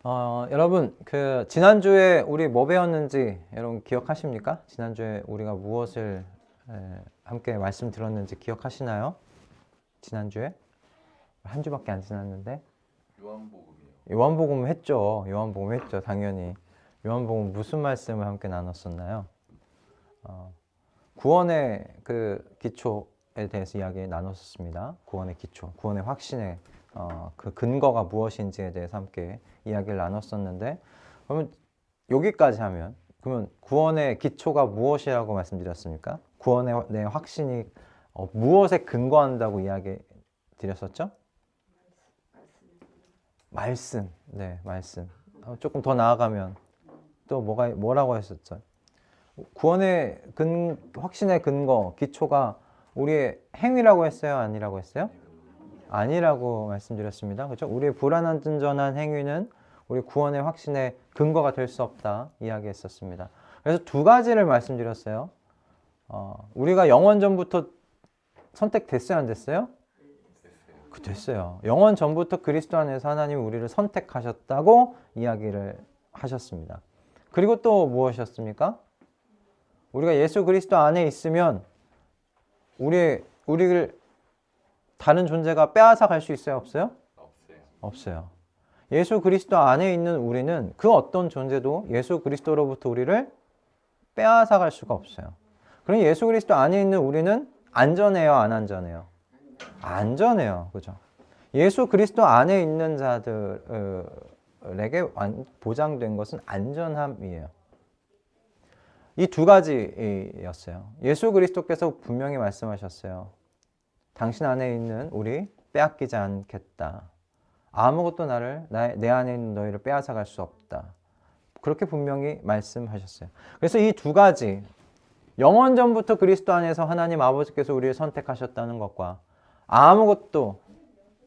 여러분, 지난주에 우리 뭐 배웠는지 여러분 기억하십니까? 지난주에 우리가 무엇을 함께 말씀 들었는지 기억하시나요? 지난주에? 한 주밖에 안 지났는데. 요한복음이요. 요한복음 했죠. 요한복음 했죠. 당연히. 요한복음 무슨 말씀을 함께 나눴었나요? 구원의 기초에 대해서 이야기 나눴었습니다. 구원의 기초, 구원의 확신의 그 근거가 무엇인지에 대해서 함께 이야기를 나눴었는데, 그러면 여기까지 하면 그러면 구원의 기초가 무엇이라고 말씀드렸습니까? 구원의 내 확신이 무엇에 근거한다고 이야기 드렸었죠? 말씀. 네, 말씀. 조금 더 나아가면 또 뭐라고 했었죠? 구원의 확신의 근거, 기초가 우리의 행위라고 했어요? 아니라고 했어요? 아니라고 말씀드렸습니다. 그렇죠? 우리의 불완전한 행위는 우리 구원의 확신의 근거가 될 수 없다 이야기했었습니다. 그래서 두 가지를 말씀드렸어요. 우리가 영원 전부터 선택됐어요? 안 됐어요? 됐어요. 영원 전부터 그리스도 안에서 하나님이 우리를 선택하셨다고 이야기를 하셨습니다. 그리고 또 무엇이었습니까? 우리가 예수 그리스도 안에 있으면 우리를 다른 존재가 빼앗아 갈 수 있어요? 없어요? 없어요. 예수 그리스도 안에 있는 우리는 그 어떤 존재도 예수 그리스도로부터 우리를 빼앗아 갈 수가 없어요. 그럼 예수 그리스도 안에 있는 우리는 안전해요? 안 안전해요? 안전해요. 그죠? 예수 그리스도 안에 있는 자들에게 보장된 것은 안전함이에요. 이 두 가지였어요. 예수 그리스도께서 분명히 말씀하셨어요. 당신 안에 있는 우리 빼앗기지 않겠다. 아무것도 내 안에 있는 너희를 빼앗아 갈 수 없다. 그렇게 분명히 말씀하셨어요. 그래서 이 두 가지, 영원 전부터 그리스도 안에서 하나님 아버지께서 우리를 선택하셨다는 것과 아무것도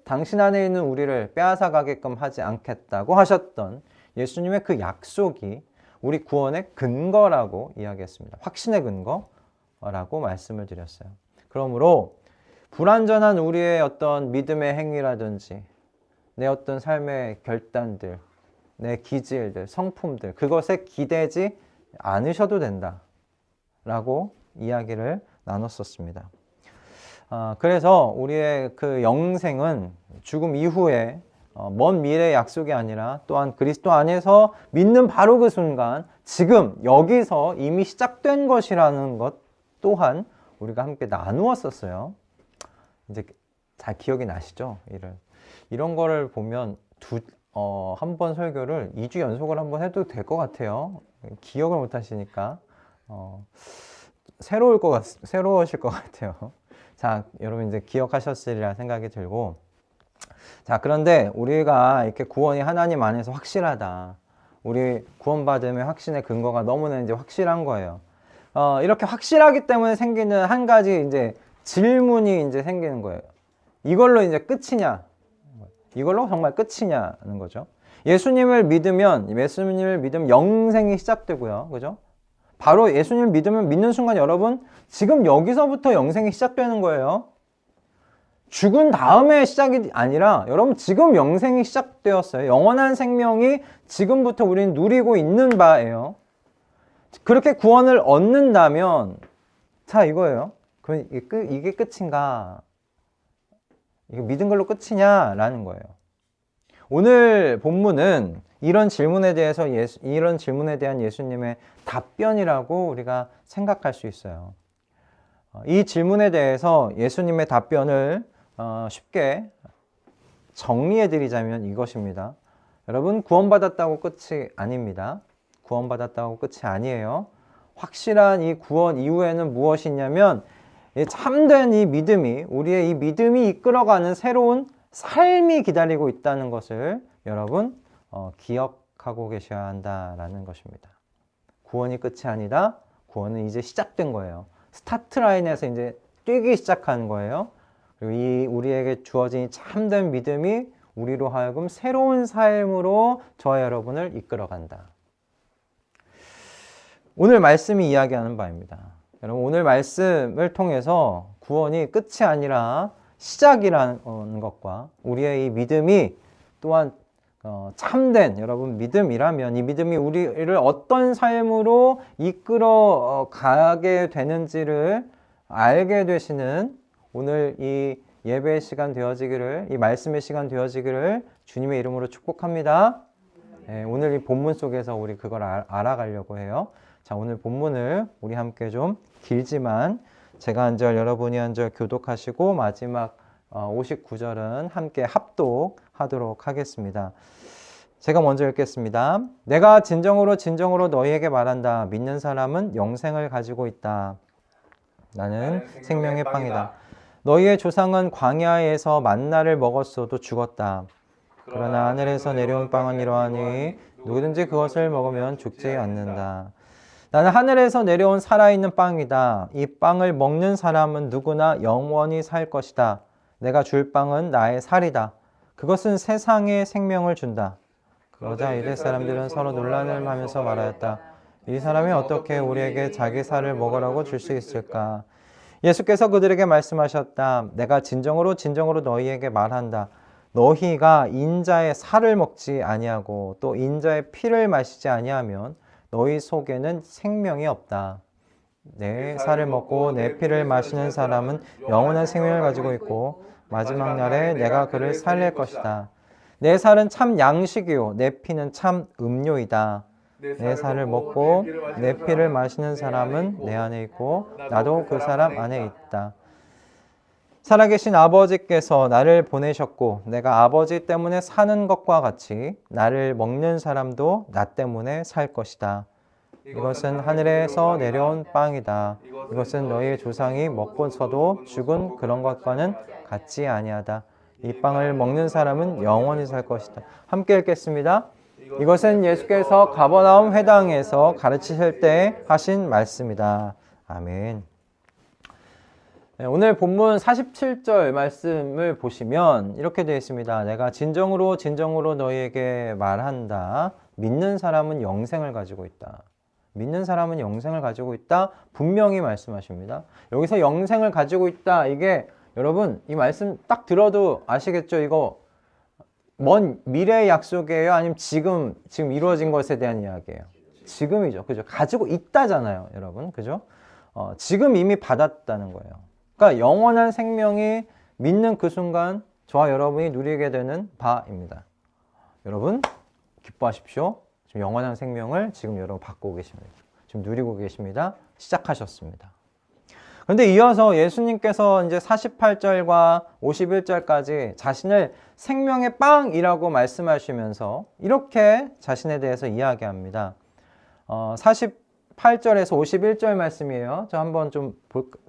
당신 안에 있는 우리를 빼앗아 가게끔 하지 않겠다고 하셨던 예수님의 그 약속이 우리 구원의 근거라고 이야기했습니다. 확신의 근거라고 말씀을 드렸어요. 그러므로 불완전한 우리의 어떤 믿음의 행위라든지 내 어떤 삶의 결단들, 내 기질들, 성품들, 그것에 기대지 않으셔도 된다라고 이야기를 나눴었습니다. 그래서 우리의 그 영생은 죽음 이후에 먼 미래의 약속이 아니라 또한 그리스도 안에서 믿는 바로 그 순간 지금 여기서 이미 시작된 것이라는 것 또한 우리가 함께 나누었었어요. 이제 잘 기억이 나시죠? 이런 거를 보면 한 번 설교를 2주 연속을 한번 해도 될 것 같아요. 기억을 못 하시니까 새로우실 것 같아요. 자, 여러분 이제 기억하셨으리라 생각이 들고, 자, 그런데 우리가 이렇게 구원이 하나님 안에서 확실하다. 우리 구원받음의 확신의 근거가 너무나 이제 확실한 거예요. 이렇게 확실하기 때문에 생기는 한 가지 이제 질문이 이제 생기는 거예요. 이걸로 이제 끝이냐? 이걸로 정말 끝이냐는 거죠. 예수님을 믿으면 영생이 시작되고요. 그죠? 바로 예수님을 믿는 순간 여러분, 지금 여기서부터 영생이 시작되는 거예요. 죽은 다음에 시작이 아니라 여러분 지금 영생이 시작되었어요. 영원한 생명이 지금부터 우리는 누리고 있는 바예요. 그렇게 구원을 얻는다면 자 이거예요. 그럼 이게 끝인가? 이게 믿은 걸로 끝이냐라는 거예요. 오늘 본문은 이런 질문에 대한 예수님의 답변이라고 우리가 생각할 수 있어요. 이 질문에 대해서 예수님의 답변을 쉽게 정리해 드리자면 이것입니다. 여러분, 구원받았다고 끝이 아닙니다. 구원받았다고 끝이 아니에요. 확실한 이 구원 이후에는 무엇이 있냐면 참된 이 믿음이, 우리의 이 믿음이 이끌어가는 새로운 삶이 기다리고 있다는 것을 여러분 기억하고 계셔야 한다라는 것입니다. 구원이 끝이 아니다. 구원은 이제 시작된 거예요. 스타트 라인에서 이제 뛰기 시작하는 거예요. 그리고 우리에게 주어진 참된 믿음이 우리로 하여금 새로운 삶으로 저와 여러분을 이끌어간다. 오늘 말씀이 이야기하는 바입니다. 여러분, 오늘 말씀을 통해서 구원이 끝이 아니라 시작이라는 것과 우리의 이 믿음이 또한 참된 여러분 믿음이라면 이 믿음이 우리를 어떤 삶으로 이끌어 가게 되는지를 알게 되시는 오늘 이 예배의 시간 되어지기를, 이 말씀의 시간 되어지기를 주님의 이름으로 축복합니다. 네, 오늘 이 본문 속에서 우리 그걸 알아가려고 해요. 자, 오늘 본문을 우리 함께 좀 길지만 제가 한 절 여러분이 한 절 교독하시고 마지막 59절은 함께 합독하도록 하겠습니다. 제가 먼저 읽겠습니다. 내가 진정으로 진정으로 너희에게 말한다. 믿는 사람은 영생을 가지고 있다. 나는 생명의 빵이다. 너희의 조상은 광야에서 만나를 먹었어도 죽었다. 그러나 하늘에서 내려온 빵은 이러하니 누구든지 그것을 먹으면 죽지 않는다. 나는 하늘에서 내려온 살아있는 빵이다. 이 빵을 먹는 사람은 누구나 영원히 살 것이다. 내가 줄 빵은 나의 살이다. 그것은 세상에 생명을 준다. 그러자 유대 사람들은 서로 논란을 하면서 말하였다. 이 사람이 어떻게 우리에게 자기 살을 먹으라고 줄 수 있을까? 예수께서 그들에게 말씀하셨다. 내가 진정으로 진정으로 너희에게 말한다. 너희가 인자의 살을 먹지 아니하고 또 인자의 피를 마시지 아니하면 너희 속에는 생명이 없다. 내 살을 먹고 내 피를 마시는 사람은 영원한 생명을 가지고 있고 마지막 날에 내가 그를 살릴 것이다. 내 살은 참 양식이요 내 피는 참 음료이다. 내 살을 먹고 내 피를 마시는 사람은 내 안에 있고 나도 그 사람 안에 있다. 살아계신 아버지께서 나를 보내셨고 내가 아버지 때문에 사는 것과 같이 나를 먹는 사람도 나 때문에 살 것이다. 이것은 하늘에서 내려온 빵이다. 이것은 너희의 조상이 먹고서도 죽은 그런 것과는 같지 아니하다. 이 빵을 먹는 사람은 영원히 살 것이다. 함께 읽겠습니다. 이것은 예수께서 가버나움 회당에서 가르치실 때 하신 말씀이다. 아멘. 네, 오늘 본문 47절 말씀을 보시면 이렇게 되어 있습니다. 내가 진정으로 진정으로 너희에게 말한다. 믿는 사람은 영생을 가지고 있다. 믿는 사람은 영생을 가지고 있다. 분명히 말씀하십니다. 여기서 영생을 가지고 있다. 이게 여러분 이 말씀 딱 들어도 아시겠죠? 이거 먼 미래의 약속이에요? 아니면 지금 이루어진 것에 대한 이야기예요? 지금이죠. 그죠? 가지고 있다잖아요, 여러분. 그죠? 지금 이미 받았다는 거예요. 그러니까 영원한 생명이 믿는 그 순간 저와 여러분이 누리게 되는 바입니다. 여러분 기뻐하십시오. 지금 영원한 생명을 지금 여러분 받고 계십니다. 지금 누리고 계십니다. 시작하셨습니다. 그런데 이어서 예수님께서 이제 48절과 51절까지 자신을 생명의 빵이라고 말씀하시면서 이렇게 자신에 대해서 이야기합니다. 48절에서 51절 말씀이에요. 저 한번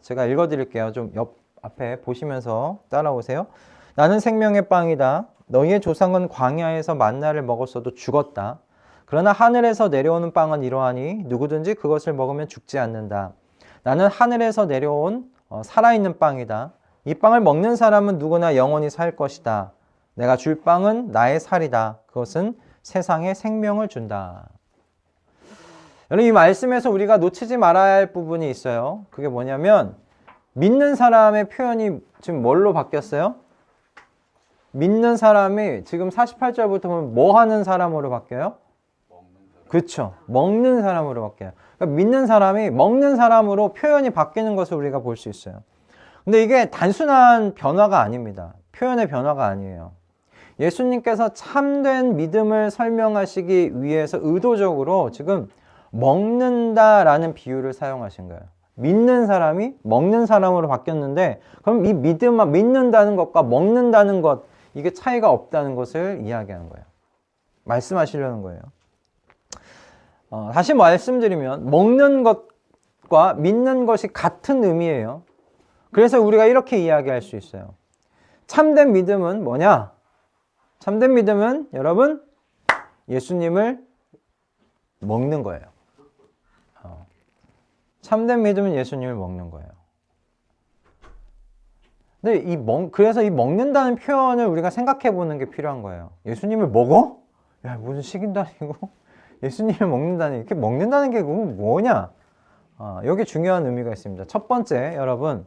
제가 읽어드릴게요. 좀 옆 앞에 보시면서 따라오세요. 나는 생명의 빵이다. 너희의 조상은 광야에서 만나를 먹었어도 죽었다. 그러나 하늘에서 내려오는 빵은 이러하니 누구든지 그것을 먹으면 죽지 않는다. 나는 하늘에서 내려온 살아있는 빵이다. 이 빵을 먹는 사람은 누구나 영원히 살 것이다. 내가 줄 빵은 나의 살이다. 그것은 세상에 생명을 준다. 여러분 이 말씀에서 우리가 놓치지 말아야 할 부분이 있어요. 그게 뭐냐면 믿는 사람의 표현이 지금 뭘로 바뀌었어요? 믿는 사람이 지금 48절부터 보면 뭐 하는 사람으로 바뀌어요? 그렇죠. 먹는 사람으로 바뀌어요. 그러니까 믿는 사람이 먹는 사람으로 표현이 바뀌는 것을 우리가 볼 수 있어요. 근데 이게 단순한 변화가 아닙니다. 표현의 변화가 아니에요. 예수님께서 참된 믿음을 설명하시기 위해서 의도적으로 지금 먹는다라는 비유를 사용하신 거예요. 믿는 사람이 먹는 사람으로 바뀌었는데 그럼 이 믿는다는 것과 먹는다는 것 이게 차이가 없다는 것을 이야기하는 거예요. 말씀하시려는 거예요. 다시 말씀드리면 먹는 것과 믿는 것이 같은 의미예요. 그래서 우리가 이렇게 이야기할 수 있어요. 참된 믿음은 뭐냐? 참된 믿음은 여러분 예수님을 먹는 거예요. 참된 믿음은 예수님을 먹는 거예요. 근데 그래서 이 먹는다는 표현을 우리가 생각해 보는 게 필요한 거예요. 예수님을 먹어? 야, 무슨 식인도 아니고 예수님을 먹는다니, 이렇게 먹는다는 게 뭐냐? 여기 중요한 의미가 있습니다. 첫 번째, 여러분,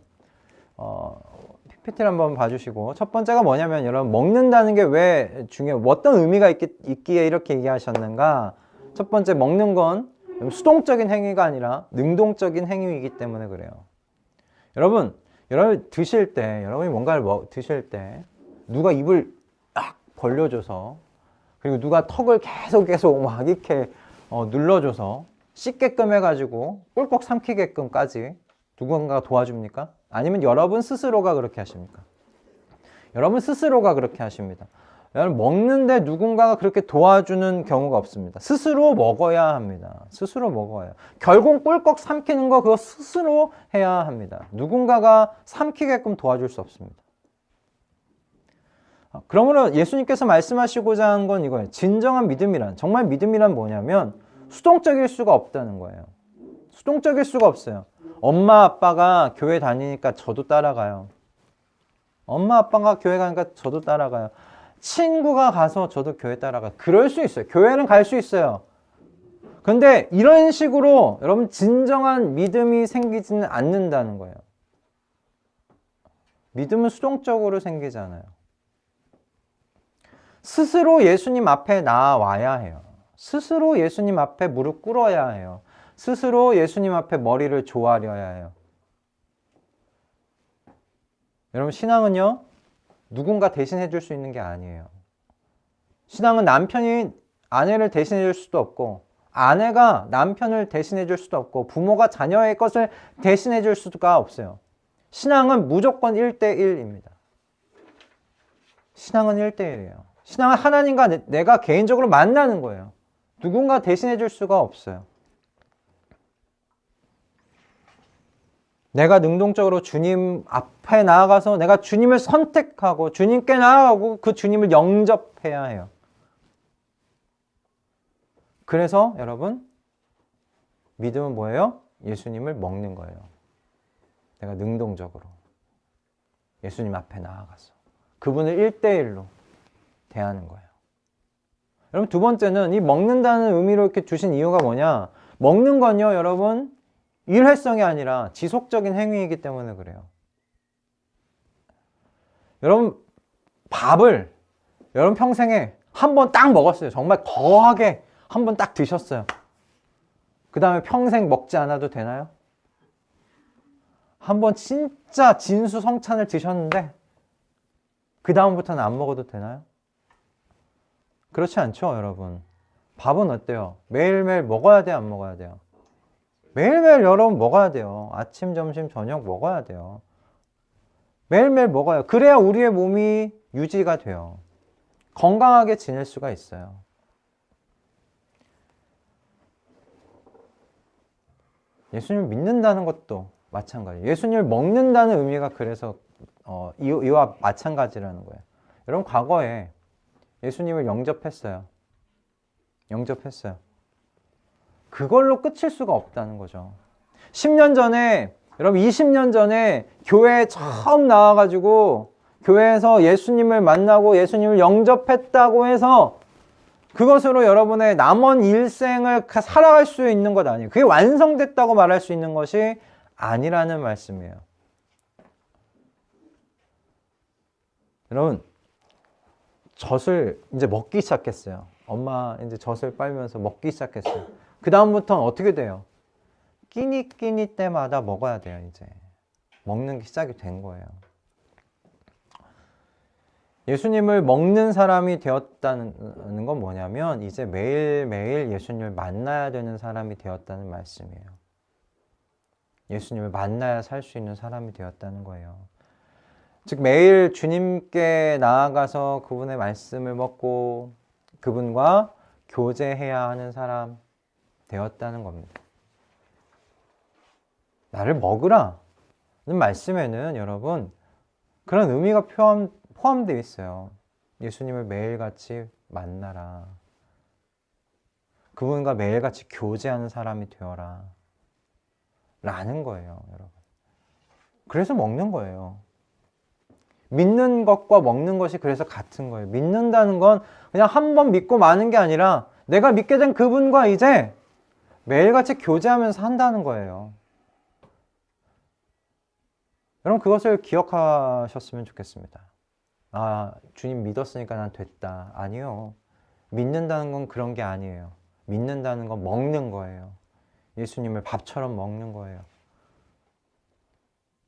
PPT를 한번 봐주시고, 첫 번째가 뭐냐면 여러분, 먹는다는 게 왜 중요해요? 어떤 의미가 있기에 이렇게 얘기하셨는가? 첫 번째, 먹는 건 수동적인 행위가 아니라 능동적인 행위이기 때문에 그래요. 여러분 드실 때, 여러분이 뭔가를 드실 때 누가 입을 딱 벌려줘서, 그리고 누가 턱을 계속 막 이렇게 눌러줘서 씻게끔 해가지고 꿀꺽 삼키게끔까지 누군가가 도와줍니까? 아니면 여러분 스스로가 그렇게 하십니까? 여러분 스스로가 그렇게 하십니다. 여러분 먹는데 누군가가 그렇게 도와주는 경우가 없습니다. 스스로 먹어야 합니다. 스스로 먹어야 해요. 결국 꿀꺽 삼키는 거 그거 스스로 해야 합니다. 누군가가 삼키게끔 도와줄 수 없습니다. 그러므로 예수님께서 말씀하시고자 한 건 이거예요. 진정한 믿음이란, 정말 믿음이란 뭐냐면 수동적일 수가 없다는 거예요. 수동적일 수가 없어요. 엄마 아빠가 교회 다니니까 저도 따라가요. 엄마 아빠가 교회 가니까 저도 따라가요. 친구가 가서 저도 교회 따라가요. 그럴 수 있어요. 교회는 갈 수 있어요. 근데 이런 식으로 여러분 진정한 믿음이 생기지는 않는다는 거예요. 믿음은 수동적으로 생기잖아요. 스스로 예수님 앞에 나와야 해요. 스스로 예수님 앞에 무릎 꿇어야 해요. 스스로 예수님 앞에 머리를 조아려야 해요. 여러분 신앙은요, 누군가 대신해 줄 수 있는 게 아니에요. 신앙은 남편이 아내를 대신해 줄 수도 없고, 아내가 남편을 대신해 줄 수도 없고, 부모가 자녀의 것을 대신해 줄 수가 없어요. 신앙은 무조건 1대1입니다. 신앙은 1대1이에요. 신앙은 하나님과 내가 개인적으로 만나는 거예요. 누군가 대신해 줄 수가 없어요. 내가 능동적으로 주님 앞에 나아가서 내가 주님을 선택하고 주님께 나아가고 그 주님을 영접해야 해요. 그래서 여러분, 믿음은 뭐예요? 예수님을 먹는 거예요. 내가 능동적으로 예수님 앞에 나아가서 그분을 1대1로 대하는 거예요. 여러분 두 번째는 이 먹는다는 의미로 이렇게 주신 이유가 뭐냐? 먹는 건요, 여러분 일회성이 아니라 지속적인 행위이기 때문에 그래요. 여러분 밥을 여러분 평생에 한 번 딱 먹었어요. 정말 거하게 한 번 딱 드셨어요. 그 다음에 평생 먹지 않아도 되나요? 한 번 진짜 진수성찬을 드셨는데 그 다음부터는 안 먹어도 되나요? 그렇지 않죠, 여러분. 밥은 어때요? 매일매일 먹어야 돼요, 안 먹어야 돼요? 매일매일 여러분 먹어야 돼요. 아침, 점심, 저녁 먹어야 돼요. 매일매일 먹어요. 그래야 우리의 몸이 유지가 돼요. 건강하게 지낼 수가 있어요. 예수님을 믿는다는 것도 마찬가지예요. 예수님을 먹는다는 의미가 그래서 이와 마찬가지라는 거예요. 여러분 과거에 예수님을 영접했어요. 그걸로 끝일 수가 없다는 거죠. 10년 전에, 여러분 20년 전에 교회에 처음 나와가지고 교회에서 예수님을 만나고 예수님을 영접했다고 해서 그것으로 여러분의 남은 일생을 살아갈 수 있는 것 아니에요. 그게 완성됐다고 말할 수 있는 것이 아니라는 말씀이에요. 여러분 젖을 이제 먹기 시작했어요. 엄마 이제 젖을 빨면서 먹기 시작했어요. 그 다음부터는 어떻게 돼요? 끼니 때마다 먹어야 돼요. 이제 먹는 게 시작이 된 거예요. 예수님을 먹는 사람이 되었다는 건 뭐냐면 이제 매일매일 예수님을 만나야 되는 사람이 되었다는 말씀이에요. 예수님을 만나야 살 수 있는 사람이 되었다는 거예요. 즉 매일 주님께 나아가서 그분의 말씀을 먹고 그분과 교제해야 하는 사람 되었다는 겁니다. 나를 먹으라는 말씀에는 여러분 그런 의미가 포함되어 있어요. 예수님을 매일같이 만나라. 그분과 매일같이 교제하는 사람이 되어라. 라는 거예요, 여러분. 그래서 먹는 거예요. 믿는 것과 먹는 것이 그래서 같은 거예요. 믿는다는 건 그냥 한 번 믿고 마는 게 아니라 내가 믿게 된 그분과 이제 매일같이 교제하면서 한다는 거예요. 여러분 그것을 기억하셨으면 좋겠습니다. 아, 주님 믿었으니까 난 됐다. 아니요. 믿는다는 건 그런 게 아니에요. 믿는다는 건 먹는 거예요. 예수님을 밥처럼 먹는 거예요.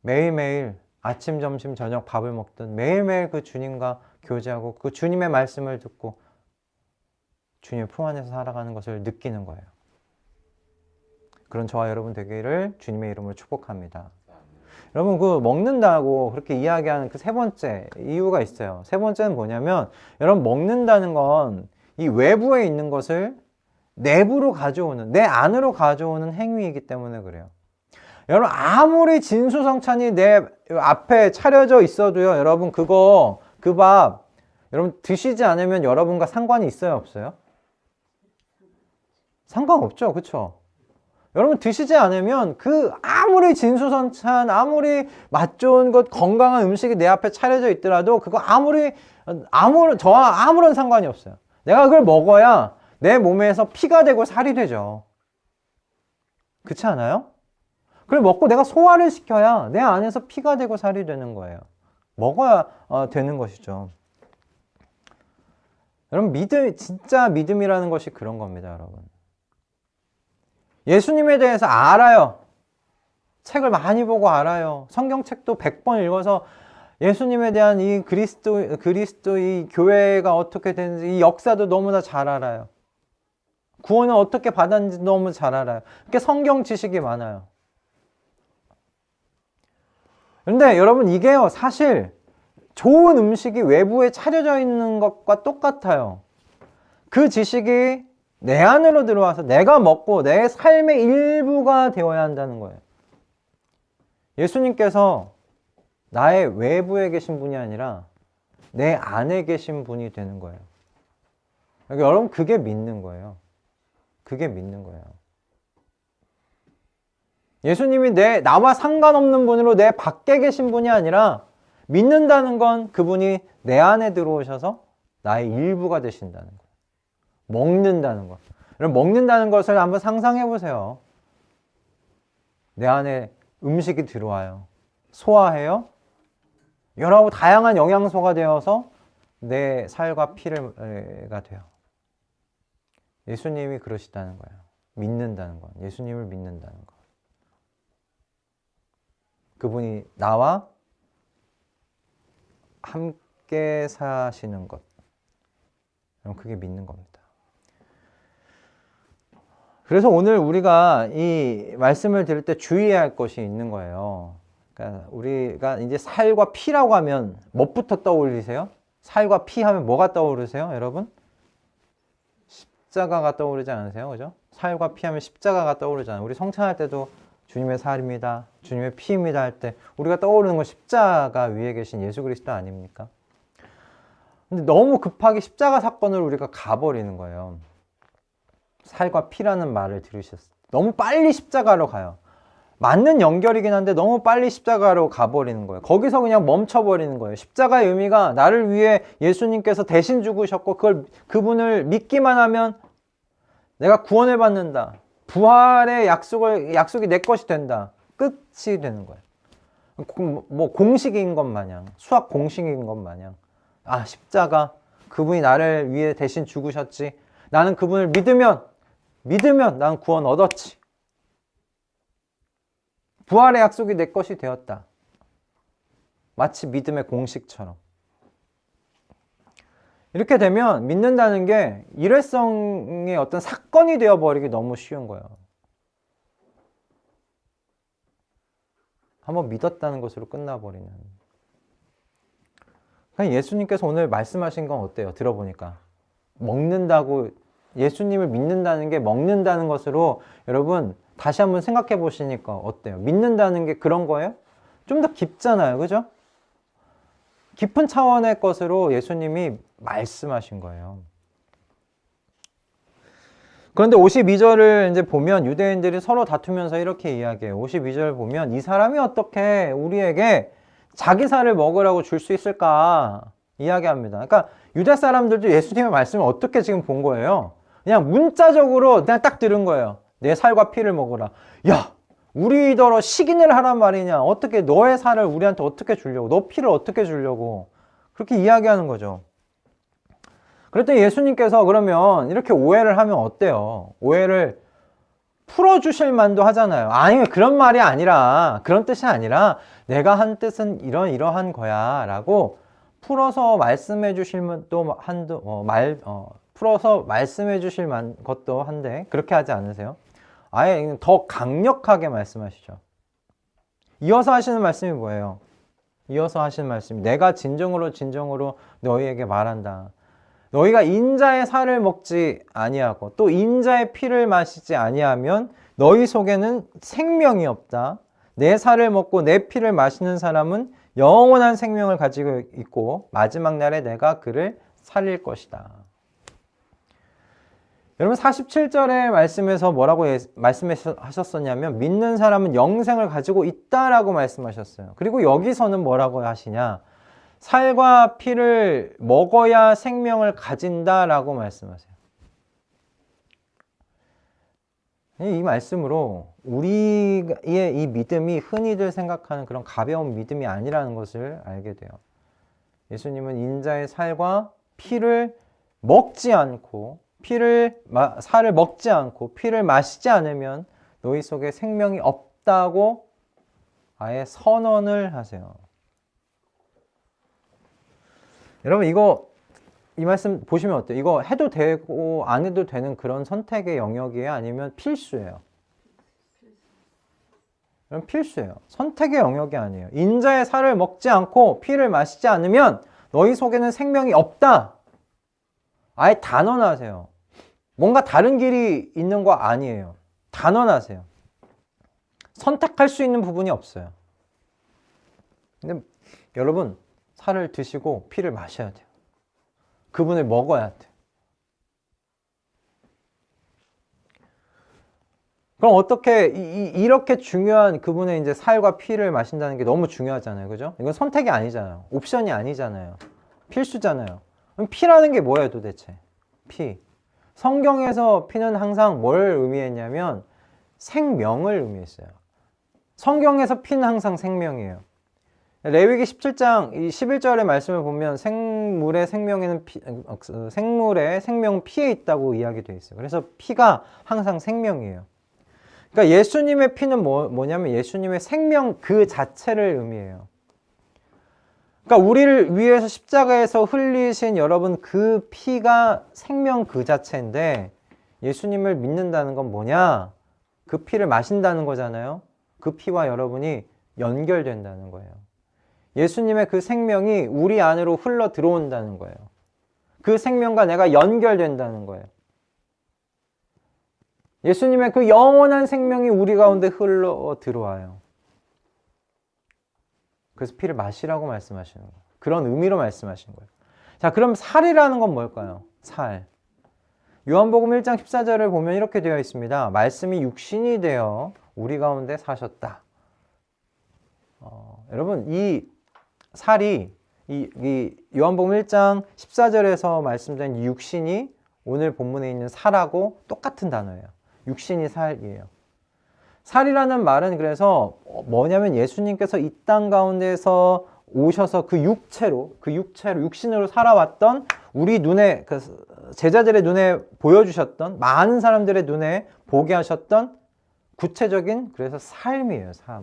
매일매일 아침, 점심, 저녁 밥을 먹든 매일매일 그 주님과 교제하고 그 주님의 말씀을 듣고 주님의 품 안에서 살아가는 것을 느끼는 거예요. 그런 저와 여러분 되기를 주님의 이름으로 축복합니다. 여러분 그 먹는다고 그렇게 이야기하는 그 세 번째 이유가 있어요. 세 번째는 뭐냐면 여러분 먹는다는 건 이 외부에 있는 것을 내부로 가져오는, 내 안으로 가져오는 행위이기 때문에 그래요. 여러분 아무리 진수성찬이 내 앞에 차려져 있어도요, 여러분 그거 그 밥 여러분 드시지 않으면 여러분과 상관이 있어요, 없어요? 상관없죠, 그쵸? 여러분 드시지 않으면 그 아무리 진수성찬, 아무리 맛 좋은 것, 건강한 음식이 내 앞에 차려져 있더라도 그거 저와 아무런 상관이 없어요. 내가 그걸 먹어야 내 몸에서 피가 되고 살이 되죠. 그렇지 않아요? 그걸 먹고 내가 소화를 시켜야 내 안에서 피가 되고 살이 되는 거예요. 먹어야 되는 것이죠. 여러분 진짜 믿음이라는 것이 그런 겁니다, 여러분. 예수님에 대해서 알아요. 책을 많이 보고 알아요. 성경책도 100번 읽어서 예수님에 대한 이 그리스도 이 교회가 어떻게 되는지 이 역사도 너무나 잘 알아요. 구원을 어떻게 받았는지 너무 잘 알아요. 그러니까 성경 지식이 많아요. 그런데 여러분 이게요, 사실 좋은 음식이 외부에 차려져 있는 것과 똑같아요. 그 지식이 내 안으로 들어와서 내가 먹고 내 삶의 일부가 되어야 한다는 거예요. 예수님께서 나의 외부에 계신 분이 아니라 내 안에 계신 분이 되는 거예요. 그러니까 여러분 그게 믿는 거예요. 그게 믿는 거예요. 예수님이 나와 상관없는 분으로 내 밖에 계신 분이 아니라 믿는다는 건 그분이 내 안에 들어오셔서 나의 일부가 되신다는 거예요. 먹는다는 것. 여러분 먹는다는 것을 한번 상상해 보세요. 내 안에 음식이 들어와요. 소화해요. 여러 다양한 영양소가 되어서 내 살과 피가 돼요. 예수님이 그러시다는 거예요. 믿는다는 것. 예수님을 믿는다는 것. 그분이 나와 함께 사시는 것. 그게 믿는 겁니다. 그래서 오늘 우리가 이 말씀을 들을 때 주의해야 할 것이 있는 거예요. 그러니까 우리가 이제 살과 피라고 하면 뭐부터 떠올리세요? 살과 피 하면 뭐가 떠오르세요, 여러분? 십자가가 떠오르지 않으세요? 그죠? 살과 피 하면 십자가가 떠오르잖아요. 우리 성찬할 때도 주님의 살입니다, 주님의 피입니다 할 때 우리가 떠오르는 건 십자가 위에 계신 예수 그리스도 아닙니까? 근데 너무 급하게 십자가 사건을 우리가 가버리는 거예요. 살과 피라는 말을 들으셨어요. 너무 빨리 십자가로 가요. 맞는 연결이긴 한데 너무 빨리 십자가로 가버리는 거예요. 거기서 그냥 멈춰버리는 거예요. 십자가의 의미가 나를 위해 예수님께서 대신 죽으셨고 그분을 믿기만 하면 내가 구원을 받는다. 부활의 약속이 내 것이 된다. 끝이 되는 거예요. 뭐 공식인 것 마냥, 수학 공식인 것 마냥. 아, 십자가, 그분이 나를 위해 대신 죽으셨지. 나는 그분을 믿으면 난 구원 얻었지. 부활의 약속이 내 것이 되었다. 마치 믿음의 공식처럼. 이렇게 되면 믿는다는 게 일회성의 어떤 사건이 되어버리기 너무 쉬운 거예요. 한번 믿었다는 것으로 끝나버리는. 그냥 예수님께서 오늘 말씀하신 건 어때요? 들어보니까. 먹는다고, 예수님을 믿는다는 게 먹는다는 것으로 여러분 다시 한번 생각해 보시니까 어때요? 믿는다는 게 그런 거예요? 좀 더 깊잖아요. 그죠? 깊은 차원의 것으로 예수님이 말씀하신 거예요. 그런데 52절을 이제 보면 유대인들이 서로 다투면서 이렇게 이야기해요. 52절 보면 이 사람이 어떻게 우리에게 자기 살을 먹으라고 줄 수 있을까 이야기합니다. 그러니까 유대 사람들도 예수님의 말씀을 어떻게 지금 본 거예요? 그냥 문자적으로 그냥 딱 들은 거예요. 내 살과 피를 먹으라. 야, 우리더러 식인을 하란 말이냐. 어떻게 너의 살을 우리한테 어떻게 주려고, 너 피를 어떻게 주려고 그렇게 이야기하는 거죠. 그랬더니 예수님께서 그러면 이렇게 오해를 하면 어때요? 오해를 풀어주실 만도 하잖아요. 아니, 그런 말이 아니라, 그런 뜻이 아니라 내가 한 뜻은 이러한 거야 라고 풀어서 말씀해 주실 것도 풀어서 말씀해 주실 것도 한데 그렇게 하지 않으세요? 아예 더 강력하게 말씀하시죠. 이어서 하시는 말씀이 뭐예요? 이어서 하시는 말씀이 내가 진정으로 너희에게 말한다. 너희가 인자의 살을 먹지 아니하고 또 인자의 피를 마시지 아니하면 너희 속에는 생명이 없다. 내 살을 먹고 내 피를 마시는 사람은 영원한 생명을 가지고 있고 마지막 날에 내가 그를 살릴 것이다. 여러분 47절의 말씀에서 뭐라고 말씀하셨었냐면 믿는 사람은 영생을 가지고 있다라고 말씀하셨어요. 그리고 여기서는 뭐라고 하시냐? 살과 피를 먹어야 생명을 가진다라고 말씀하세요. 이 말씀으로 우리의 이 믿음이 흔히들 생각하는 그런 가벼운 믿음이 아니라는 것을 알게 돼요. 예수님은 인자의 살과 피를 먹지 않고 살을 먹지 않고 피를 마시지 않으면 너희 속에 생명이 없다고 아예 선언을 하세요. 여러분 이 말씀 보시면 어때요? 이거 해도 되고 안 해도 되는 그런 선택의 영역이에요? 아니면 필수예요? 그럼 필수예요. 선택의 영역이 아니에요. 인자의 살을 먹지 않고 피를 마시지 않으면 너희 속에는 생명이 없다. 아예 단언하세요. 뭔가 다른 길이 있는 거 아니에요. 단언하세요. 선택할 수 있는 부분이 없어요. 근데 여러분 살을 드시고 피를 마셔야 돼요. 그분을 먹어야 돼요. 그럼 어떻게 이렇게 중요한 그분의 이제 살과 피를 마신다는 게 너무 중요하잖아요. 그죠? 이건 선택이 아니잖아요. 옵션이 아니잖아요. 필수잖아요. 그럼 피라는 게 뭐예요, 도대체? 피. 성경에서 피는 항상 뭘 의미했냐면 생명을 의미했어요. 성경에서 피는 항상 생명이에요. 레위기 17장 11절의 말씀을 보면 생물의 생명은 피에 있다고 이야기되어 있어요. 그래서 피가 항상 생명이에요. 그러니까 예수님의 피는 뭐냐면 예수님의 생명 그 자체를 의미해요. 그러니까 우리를 위해서 십자가에서 흘리신 여러분 그 피가 생명 그 자체인데 예수님을 믿는다는 건 뭐냐? 그 피를 마신다는 거잖아요. 그 피와 여러분이 연결된다는 거예요. 예수님의 그 생명이 우리 안으로 흘러 들어온다는 거예요. 그 생명과 내가 연결된다는 거예요. 예수님의 그 영원한 생명이 우리 가운데 흘러 들어와요. 그래서 피를 마시라고 말씀하시는 거예요. 그런 의미로 말씀하신 거예요. 자, 그럼 살이라는 건 뭘까요? 살. 요한복음 1장 14절을 보면 이렇게 되어 있습니다. 말씀이 육신이 되어 우리 가운데 사셨다. 여러분, 이 살이 이 요한복음 1장 14절에서 말씀된 이 육신이 오늘 본문에 있는 살하고 똑같은 단어예요. 육신이 살이에요. 살이라는 말은 그래서 뭐냐면 예수님께서 이 땅 가운데서 오셔서 그 육체로 육신으로 살아왔던 우리 눈에 그 제자들의 눈에 보여주셨던 많은 사람들의 눈에 보게 하셨던 구체적인 그래서 삶이에요. 삶.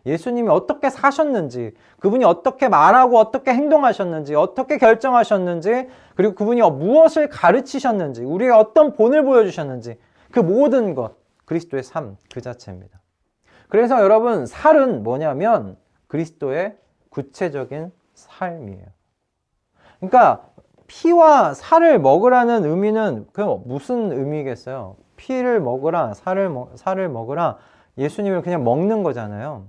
예수님이 어떻게 사셨는지, 그분이 어떻게 말하고 어떻게 행동하셨는지, 어떻게 결정하셨는지, 그리고 그분이 무엇을 가르치셨는지, 우리가 어떤 본을 보여주셨는지 그 모든 것, 그리스도의 삶 그 자체입니다. 그래서 여러분 살은 뭐냐면 그리스도의 구체적인 삶이에요. 그러니까 피와 살을 먹으라는 의미는 그 무슨 의미겠어요? 피를 먹으라, 살을 먹으라, 예수님을 그냥 먹는 거잖아요.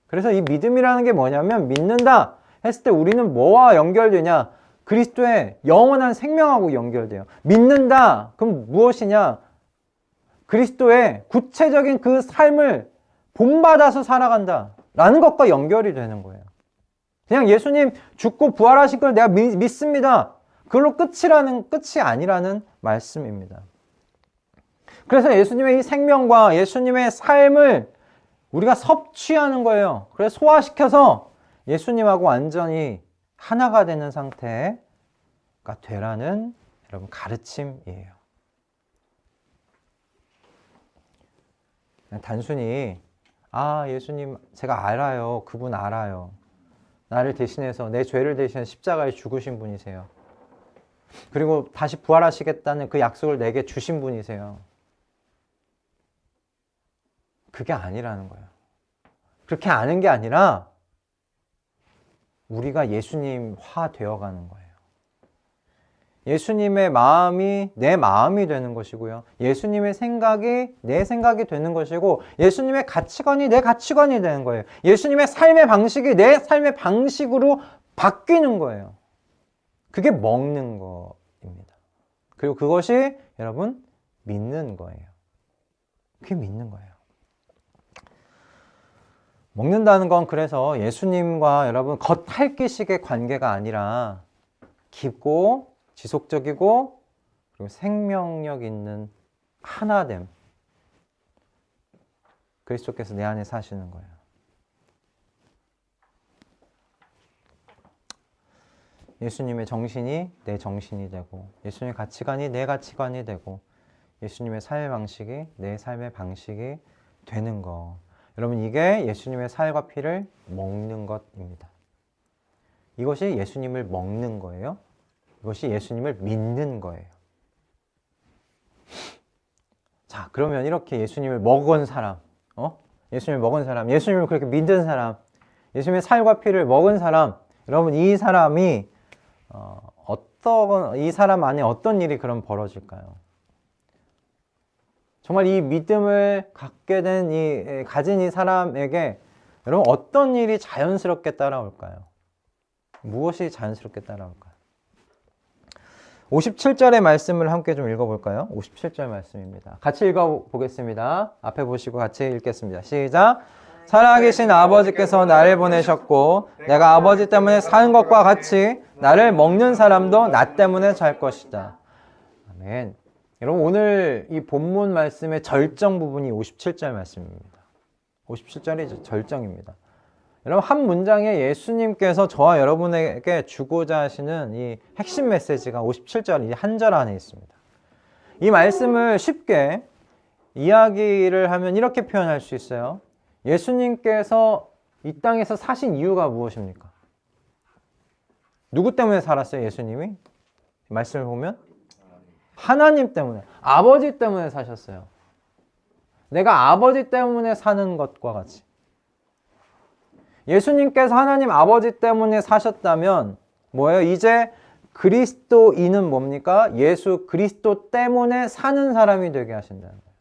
그래서 이 믿음이라는 게 뭐냐면 믿는다 했을 때 우리는 뭐와 연결되냐? 그리스도의 영원한 생명하고 연결돼요. 믿는다 그럼 무엇이냐? 그리스도의 구체적인 그 삶을 본받아서 살아간다 라는 것과 연결이 되는 거예요. 그냥 예수님 죽고 부활하신 걸 내가 믿습니다. 그걸로 끝이 아니라는 말씀입니다. 그래서 예수님의 이 생명과 예수님의 삶을 우리가 섭취하는 거예요. 그래서 소화시켜서 예수님하고 완전히 하나가 되는 상태가 되라는 여러분 가르침이에요. 단순히 예수님 제가 알아요. 그분 알아요. 나를 대신해서 내 죄를 대신해 십자가에 죽으신 분이세요. 그리고 다시 부활하시겠다는 그 약속을 내게 주신 분이세요. 그게 아니라는 거예요. 그렇게 아는 게 아니라 우리가 예수님화 되어가는 거예요. 예수님의 마음이 내 마음이 되는 것이고요. 예수님의 생각이 내 생각이 되는 것이고 예수님의 가치관이 내 가치관이 되는 거예요. 예수님의 삶의 방식이 내 삶의 방식으로 바뀌는 거예요. 그게 먹는 거입니다. 그리고 그것이 여러분 믿는 거예요. 그게 믿는 거예요. 먹는다는 건 그래서 예수님과 여러분 겉핥기식의 관계가 아니라 깊고 지속적이고 그리고 생명력 있는 하나됨. 그리스도께서 내 안에 사시는 거예요. 예수님의 정신이 내 정신이 되고 예수님의 가치관이 내 가치관이 되고 예수님의 삶의 방식이 내 삶의 방식이 되는 거. 여러분 이게 예수님의 살과 피를 먹는 것입니다. 이것이 예수님을 먹는 거예요. 이것이 예수님을 믿는 거예요. 자, 그러면 이렇게 예수님을 먹은 사람, 예수님을 먹은 사람, 예수님을 그렇게 믿는 사람, 예수님의 살과 피를 먹은 사람, 여러분 이 사람이 이 사람 안에 어떤 일이 그럼 벌어질까요? 정말 이 믿음을 갖게 된 가진 이 사람에게 여러분 어떤 일이 자연스럽게 따라올까요? 무엇이 자연스럽게 따라올까요? 57절의 말씀을 함께 좀 읽어볼까요? 57절 말씀입니다. 같이 읽어보겠습니다. 앞에 보시고 같이 읽겠습니다. 시작! 살아계신 아버지께서 나를 보내셨고 내가 아버지 때문에 사는 것과 같이 나를 먹는 사람도 나 때문에 살 것이다. 아멘. 여러분 오늘 이 본문 말씀의 절정 부분이 57절 말씀입니다. 57절이 절정입니다. 여러분 한 문장에 예수님께서 저와 여러분에게 주고자 하시는 이 핵심 메시지가 57절 이 한 절 안에 있습니다. 이 말씀을 쉽게 이야기를 하면 이렇게 표현할 수 있어요. 예수님께서 이 땅에서 사신 이유가 무엇입니까? 누구 때문에 살았어요, 예수님이? 말씀을 보면 하나님 때문에, 아버지 때문에 사셨어요. 내가 아버지 때문에 사는 것과 같이. 예수님께서 하나님 아버지 때문에 사셨다면 뭐예요? 이제 그리스도인은 뭡니까? 예수 그리스도 때문에 사는 사람이 되게 하신다는 거예요.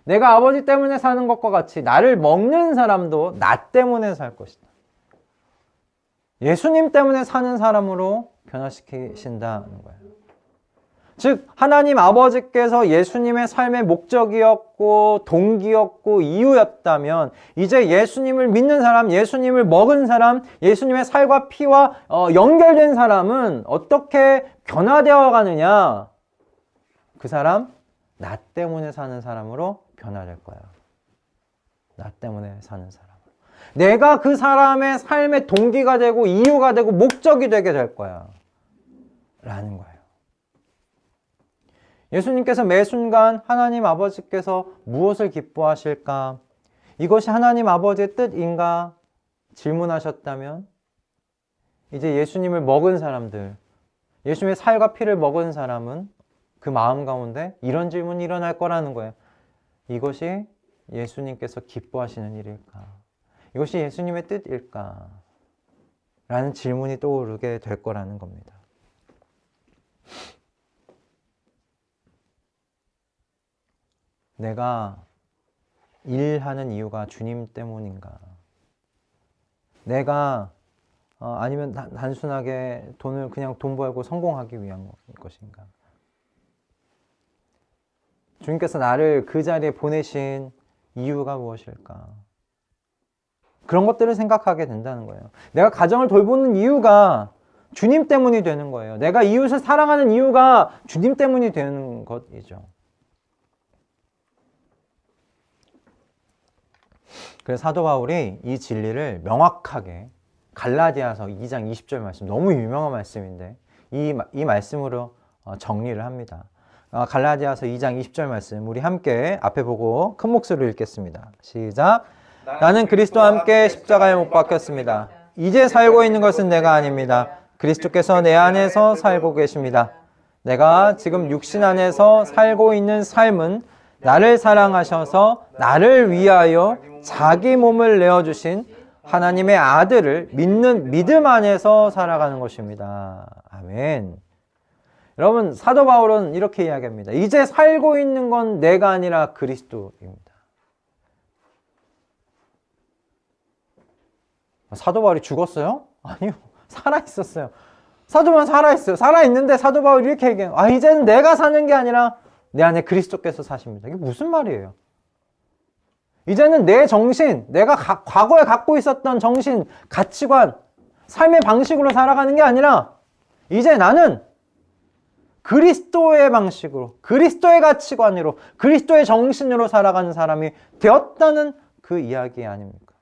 내가 아버지 때문에 사는 것과 같이 나를 먹는 사람도 나 때문에 살 것이다. 예수님 때문에 사는 사람으로 변화시키신다는 거예요. 즉 하나님 아버지께서 예수님의 삶의 목적이었고 동기였고 이유였다면 이제 예수님을 믿는 사람, 예수님을 먹은 사람, 예수님의 살과 피와 연결된 사람은 어떻게 변화되어 가느냐? 그 사람 나 때문에 사는 사람으로 변화될 거야. 나 때문에 사는 사람. 내가 그 사람의 삶의 동기가 되고 이유가 되고 목적이 되게 될 거야. 라는 거예요. 예수님께서 매 순간 하나님 아버지께서 무엇을 기뻐하실까? 이것이 하나님 아버지의 뜻인가? 질문하셨다면 이제 예수님을 먹은 사람들, 예수님의 살과 피를 먹은 사람은 그 마음 가운데 이런 질문이 일어날 거라는 거예요. 이것이 예수님께서 기뻐하시는 일일까? 이것이 예수님의 뜻일까? 라는 질문이 떠오르게 될 거라는 겁니다. 내가 일하는 이유가 주님 때문인가? 내가 아니면 단순하게 그냥 돈 벌고 성공하기 위한 것인가? 주님께서 나를 그 자리에 보내신 이유가 무엇일까? 그런 것들을 생각하게 된다는 거예요. 내가 가정을 돌보는 이유가 주님 때문이 되는 거예요. 내가 이웃을 사랑하는 이유가 주님 때문이 되는 것이죠. 그래서 사도 바울이 이 진리를 명확하게 갈라디아서 2장 20절 말씀, 너무 유명한 말씀인데 이 말씀으로 정리를 합니다. 갈라디아서 2장 20절 말씀 우리 함께 앞에 보고 큰 목소리로 읽겠습니다. 시작. 나는 그리스도와 함께 십자가에 못 박혔습니다. 이제 살고 있는 것은 내가 아닙니다. 그리스도께서 내 안에서 살고 계십니다. 내가 지금 육신 안에서 살고 있는 삶은 나를 사랑하셔서 나를 위하여 자기 몸을 내어주신 하나님의 아들을 믿는 믿음 안에서 살아가는 것입니다. 아멘. 여러분, 사도 바울은 이렇게 이야기합니다. 이제 살고 있는 건 내가 아니라 그리스도입니다. 사도 바울이 죽었어요? 아니요. 살아있었어요. 사도 바울은 살아있어요. 살아있는데 사도 바울이 이렇게 얘기해요. 이제는 내가 사는 게 아니라 내 안에 그리스도께서 사십니다. 이게 무슨 말이에요? 이제는 내 정신, 내가 과거에 갖고 있었던 정신, 가치관, 삶의 방식으로 살아가는 게 아니라 이제 나는 그리스도의 방식으로, 그리스도의 가치관으로, 그리스도의 정신으로 살아가는 사람이 되었다는 그 이야기 아닙니까?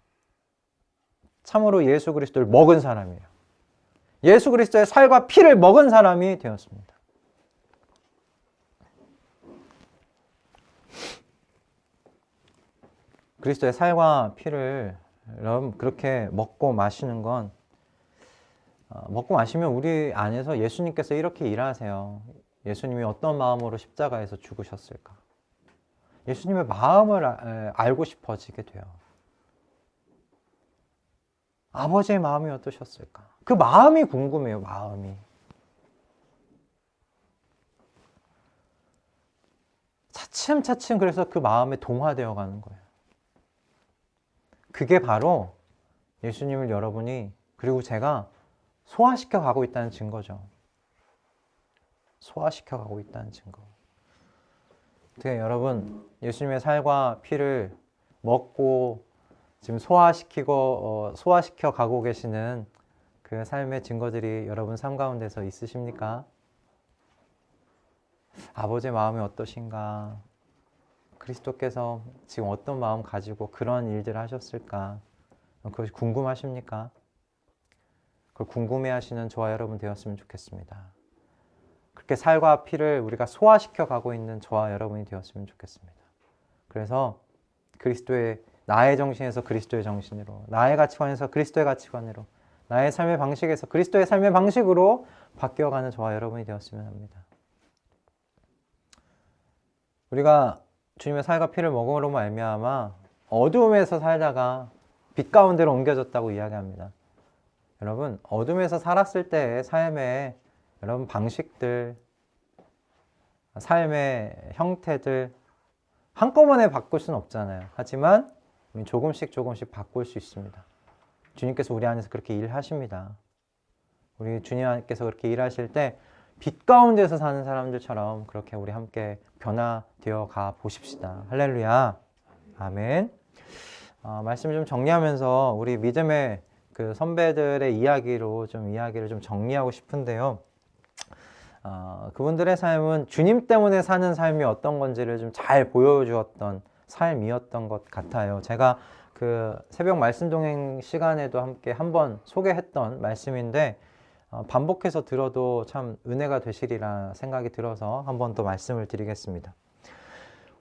참으로 예수 그리스도를 먹은 사람이에요. 예수 그리스도의 살과 피를 먹은 사람이 되었습니다. 그리스도의 살과 피를 여러분 그렇게 먹고 마시는 건 먹고 마시면 우리 안에서 예수님께서 이렇게 일하세요. 예수님이 어떤 마음으로 십자가에서 죽으셨을까? 예수님의 마음을 알고 싶어지게 돼요. 아버지의 마음이 어떠셨을까? 그 마음이 궁금해요. 마음이. 차츰차츰 그래서 그 마음에 동화되어 가는 거예요. 그게 바로 예수님을 여러분이 그리고 제가 소화시켜 가고 있다는 증거죠. 소화시켜 가고 있다는 증거. 어떻게 여러분 예수님의 살과 피를 먹고 지금 소화시켜 가고 계시는 그 삶의 증거들이 여러분 삶 가운데서 있으십니까? 아버지의 마음이 어떠신가? 그리스도께서 지금 어떤 마음 가지고 그런 일들을 하셨을까? 그것이 궁금하십니까? 그걸 궁금해하시는 저와 여러분 되었으면 좋겠습니다. 그렇게 살과 피를 우리가 소화시켜 가고 있는 저와 여러분이 되었으면 좋겠습니다. 그래서 그리스도의 나의 정신에서 그리스도의 정신으로, 나의 가치관에서 그리스도의 가치관으로, 나의 삶의 방식에서 그리스도의 삶의 방식으로 바뀌어가는 저와 여러분이 되었으면 합니다. 우리가 주님의 살과 피를 먹음으로 말미암아 어두움에서 살다가 빛 가운데로 옮겨졌다고 이야기합니다. 여러분, 어둠에서 살았을 때의 삶의 여러분 방식들, 삶의 형태들 한꺼번에 바꿀 수는 없잖아요. 하지만 조금씩 바꿀 수 있습니다. 주님께서 우리 안에서 그렇게 일하십니다. 우리 주님께서 그렇게 일하실 때 빛 가운데서 사는 사람들처럼 그렇게 우리 함께 변화되어 가 보십시다. 할렐루야. 아멘. 말씀을 좀 정리하면서 우리 믿음의 그 선배들의 이야기로 이야기를 좀 정리하고 싶은데요. 그분들의 삶은 주님 때문에 사는 삶이 어떤 건지를 좀 잘 보여주었던 삶이었던 것 같아요. 제가 그 새벽 말씀 동행 시간에도 함께 한번 소개했던 말씀인데 반복해서 들어도 참 은혜가 되시리라 생각이 들어서 한번 더 말씀을 드리겠습니다.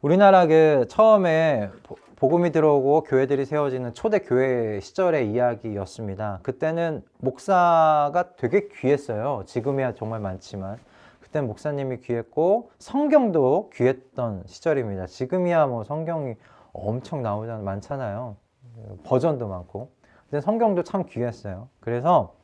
우리나라 그 처음에 복음이 들어오고 교회들이 세워지는 초대 교회 시절의 이야기였습니다. 그때는 목사가 되게 귀했어요. 지금이야 정말 많지만 그때는 목사님이 귀했고 성경도 귀했던 시절입니다. 지금이야 뭐 성경이 엄청 많잖아요. 버전도 많고. 근데 성경도 참 귀했어요. 그래서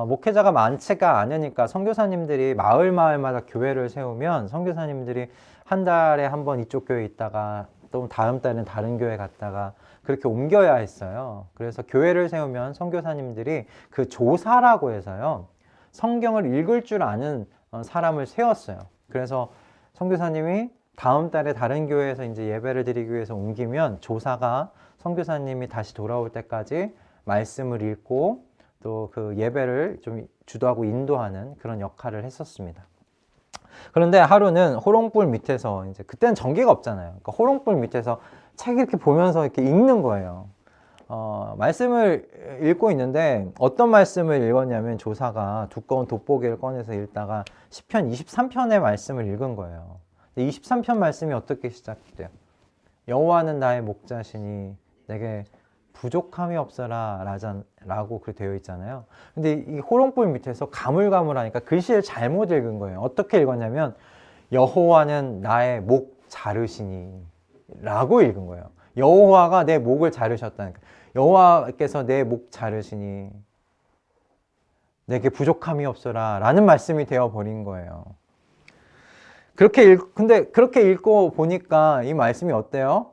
목회자가 많지가 않으니까 선교사님들이 마을마다 교회를 세우면 선교사님들이 한 달에 한 번 이쪽 교회에 있다가 또 다음 달에는 다른 교회 갔다가 그렇게 옮겨야 했어요. 그래서 교회를 세우면 선교사님들이 그 조사라고 해서요. 성경을 읽을 줄 아는 사람을 세웠어요. 그래서 선교사님이 다음 달에 다른 교회에서 이제 예배를 드리기 위해서 옮기면 조사가 선교사님이 다시 돌아올 때까지 말씀을 읽고 또 그 예배를 좀 주도하고 인도하는 그런 역할을 했었습니다. 그런데 하루는 호롱불 밑에서 이제 그때는 전기가 없잖아요. 그러니까 호롱불 밑에서 책 이렇게 보면서 이렇게 읽는 거예요. 말씀을 읽고 있는데 어떤 말씀을 읽었냐면 조사가 두꺼운 돋보기를 꺼내서 읽다가 시편 23편의 말씀을 읽은 거예요. 23편 말씀이 어떻게 시작돼요? 여호와는 나의 목자시니 내게 부족함이 없어라 라고 그렇게 되어 있잖아요. 근데 이 호롱불 밑에서 가물가물하니까 글씨를 잘못 읽은 거예요. 어떻게 읽었냐면 여호와는 나의 목 자르시니 라고 읽은 거예요. 여호와가 내 목을 자르셨다니까. 여호와께서 내 목 자르시니 내게 부족함이 없어라 라는 말씀이 되어 버린 거예요. 근데 그렇게 읽고 보니까 이 말씀이 어때요?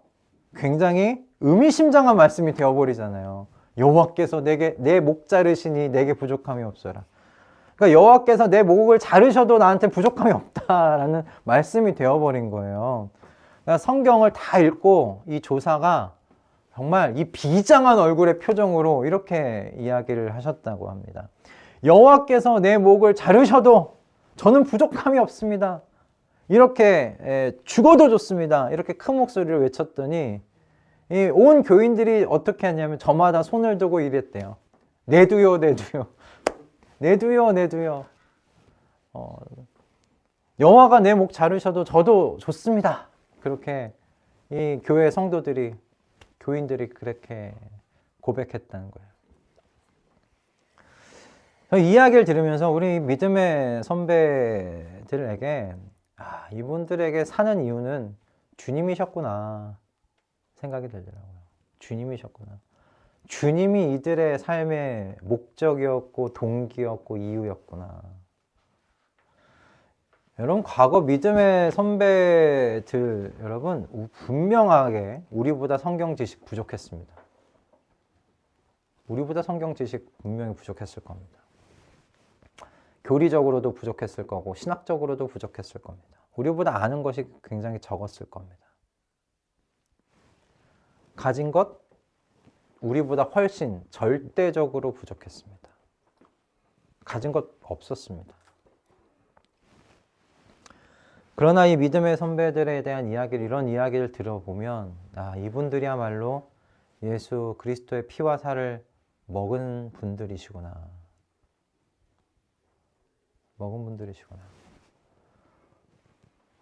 굉장히 의미심장한 말씀이 되어버리잖아요. 여호와께서 내 목 자르시니 내게 부족함이 없어라. 그러니까 여호와께서 내 목을 자르셔도 나한테 부족함이 없다라는 말씀이 되어버린 거예요. 그러니까 성경을 다 읽고 이 조사가 정말 이 비장한 얼굴의 표정으로 이렇게 이야기를 하셨다고 합니다. 여호와께서 내 목을 자르셔도 저는 부족함이 없습니다. 이렇게 죽어도 좋습니다. 이렇게 큰 목소리를 외쳤더니 온 교인들이 어떻게 하냐면 저마다 손을 들고 이랬대요. 내두요, 내두요. 내두요, 내두요. 여호와가 내 목 자르셔도 저도 좋습니다. 그렇게 이 교회 성도들이, 교인들이 그렇게 고백했다는 거예요. 이 이야기를 들으면서 우리 믿음의 선배들에게 이분들에게 사는 이유는 주님이셨구나 생각이 들더라고요. 주님이셨구나. 주님이 이들의 삶의 목적이었고 동기였고 이유였구나. 여러분, 과거 믿음의 선배들 여러분 분명하게 우리보다 성경 지식 부족했습니다. 우리보다 성경 지식 분명히 부족했을 겁니다. 교리적으로도 부족했을 거고 신학적으로도 부족했을 겁니다. 우리보다 아는 것이 굉장히 적었을 겁니다. 가진 것 우리보다 훨씬 절대적으로 부족했습니다. 가진 것 없었습니다. 그러나 이 믿음의 선배들에 대한 이런 이야기를 들어보면 이분들이야말로 예수 그리스도의 피와 살을 먹은 분들이시구나. 먹은 분들이시구나.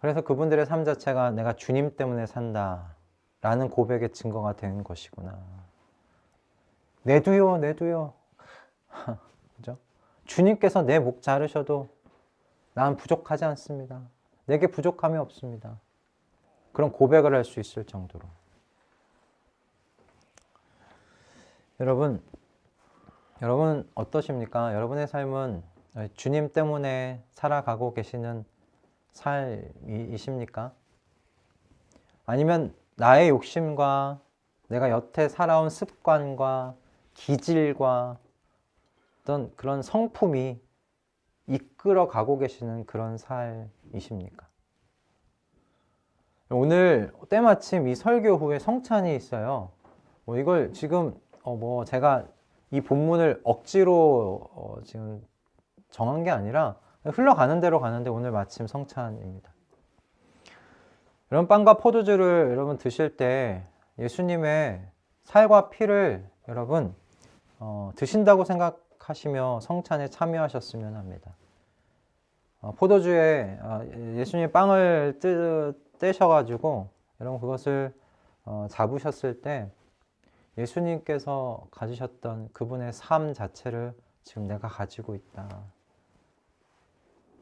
그래서 그분들의 삶 자체가 내가 주님 때문에 산다 라는 고백의 증거가 되는 것이구나. 내두요, 내두요. 그죠? 주님께서 내 목 자르셔도 난 부족하지 않습니다. 내게 부족함이 없습니다. 그런 고백을 할 수 있을 정도로. 여러분 어떠십니까? 여러분의 삶은 주님 때문에 살아가고 계시는 삶이십니까? 아니면 나의 욕심과 내가 여태 살아온 습관과 기질과 어떤 그런 성품이 이끌어 가고 계시는 그런 삶이십니까? 오늘 때마침 이 설교 후에 성찬이 있어요. 이걸 지금 제가 이 본문을 억지로 지금 정한 게 아니라 흘러가는 대로 가는데 오늘 마침 성찬입니다. 여러분, 빵과 포도주를 여러분 드실 때 예수님의 살과 피를 여러분 드신다고 생각하시며 성찬에 참여하셨으면 합니다. 포도주에 예수님 빵을 떼셔가지고 여러분 그것을 잡으셨을 때 예수님께서 가지셨던 그분의 삶 자체를 지금 내가 가지고 있다.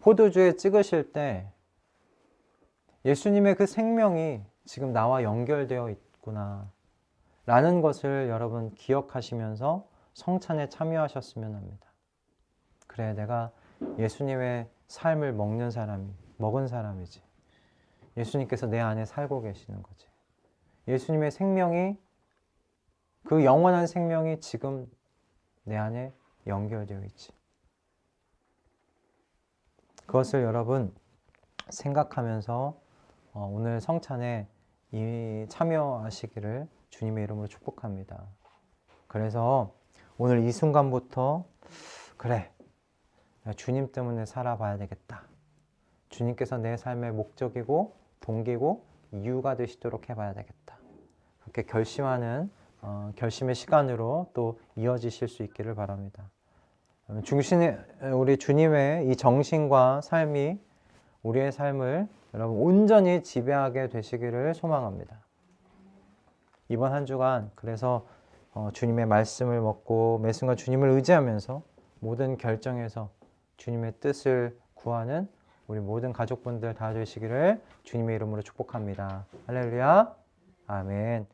포도주에 찍으실 때 예수님의 그 생명이 지금 나와 연결되어 있구나 라는 것을 여러분 기억하시면서 성찬에 참여하셨으면 합니다. 그래, 내가 예수님의 삶을 먹은 사람이지. 예수님께서 내 안에 살고 계시는 거지. 예수님의 생명이, 그 영원한 생명이 지금 내 안에 연결되어 있지. 그것을 여러분 생각하면서 오늘 성찬에 참여하시기를 주님의 이름으로 축복합니다. 그래서 오늘 이 순간부터 그래, 주님 때문에 살아봐야 되겠다. 주님께서 내 삶의 목적이고 동기고 이유가 되시도록 해봐야 되겠다. 그렇게 결심하는 결심의 시간으로 또 이어지실 수 있기를 바랍니다. 우리 주님의 이 정신과 삶이 우리의 삶을 여러분 온전히 지배하게 되시기를 소망합니다. 이번 한 주간 그래서 주님의 말씀을 먹고 매 순간 주님을 의지하면서 모든 결정에서 주님의 뜻을 구하는 우리 모든 가족분들 다 되시기를 주님의 이름으로 축복합니다. 할렐루야. 아멘.